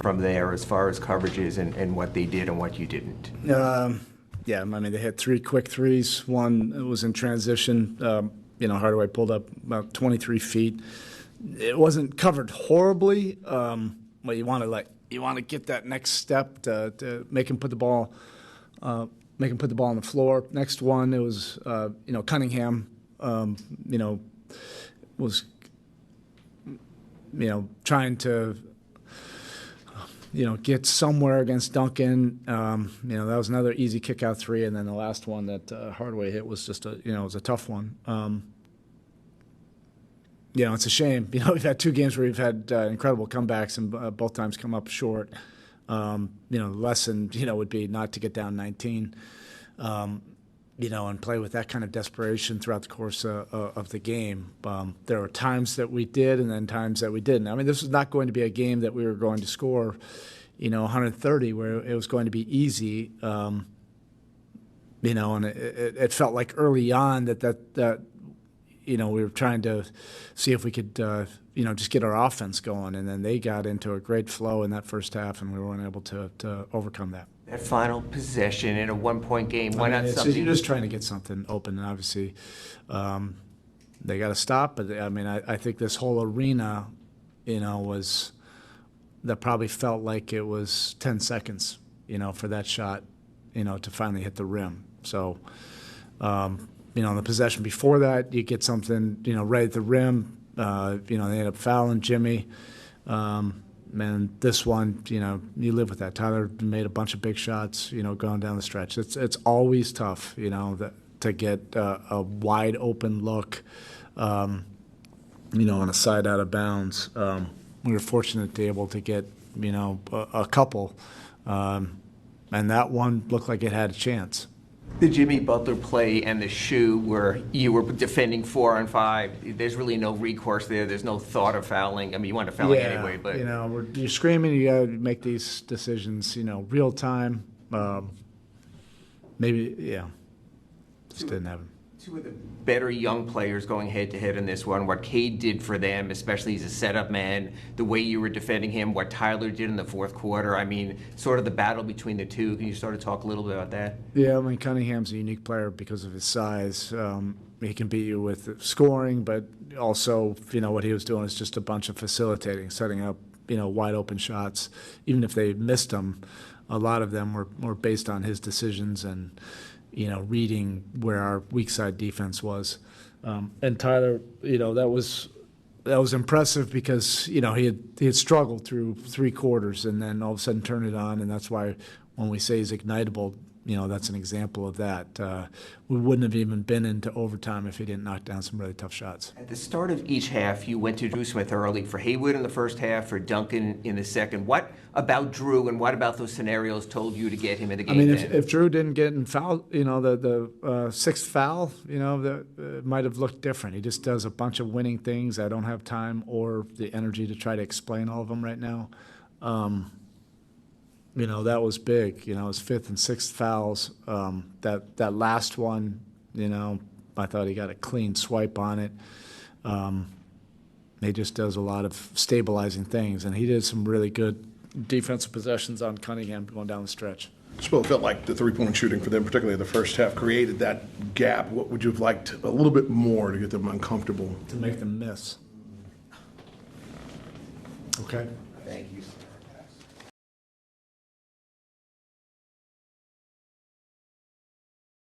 from there as far as coverages and what they did and what you didn't? Yeah, I mean, they hit 3 quick threes. One was in transition. Hardaway pulled up about 23 feet. It wasn't covered horribly, but you want to get that next step to make him put the ball on the floor. Next one, it was Cunningham. Was trying to get somewhere against Duncan. That was another easy kick-out three, and then the last one that Hardaway hit was just was a tough one. It's a shame. We've had 2 games where we've had incredible comebacks and both times come up short. The lesson, would be not to get down 19, and play with that kind of desperation throughout the course of the game. There were times that we did and then times that we didn't. I mean, this was not going to be a game that we were going to score, 130, where it was going to be easy. And it felt like early on that we were trying to see if we could, just get our offense going. And then they got into a great flow in that first half, and we weren't able to overcome that. That final possession in a 1-point game, why not something? You're just trying to get something open, and obviously they got to stop. But, I think this whole arena, that probably felt like it was 10 seconds, for that shot, to finally hit the rim. So, the possession before that, you get something, right at the rim. They end up fouling Jimmy. And this one, you live with that. Tyler made a bunch of big shots, going down the stretch. It's always tough, to get a wide open look, on a side out of bounds. We were fortunate to be able to get, a couple, and that one looked like it had a chance. The Jimmy Butler play and the shoe where you were defending 4 on 5, there's really no recourse there. There's no thought of fouling. I mean, you want to foul anyway, but you're screaming. You got to make these decisions, real time. Just didn't happen. 2 of the better young players going head-to-head in this one, what Cade did for them, especially as a setup man, the way you were defending him, what Tyler did in the fourth quarter. I mean, sort of the battle between the two. Can you sort of talk a little bit about that? Yeah, Cunningham's a unique player because of his size. He can beat you with scoring, but also, what he was doing is just a bunch of facilitating, setting up, wide open shots. Even if they missed them, a lot of them were based on his decisions and reading where our weak side defense was. And Tyler, that was impressive because, he had struggled through 3 quarters and then all of a sudden turned it on. And that's why when we say he's ignitable, that's an example of that. We wouldn't have even been into overtime if he didn't knock down some really tough shots. At the start of each half, you went to Drew Smith early for Haywood in the first half, for Duncan in the second. What about Drew and what about those scenarios told you to get him in the game? If Drew didn't get in foul, the sixth foul, that might have looked different. He just does a bunch of winning things. I don't have time or the energy to try to explain all of them right now. That was big. His 5th and 6th fouls. That last one, I thought he got a clean swipe on it. He just does a lot of stabilizing things, and he did some really good defensive possessions on Cunningham going down the stretch. It felt like the three-point shooting for them, particularly the first half, created that gap. What would you have liked a little bit more to get them uncomfortable? To make them miss. Okay. Thank you.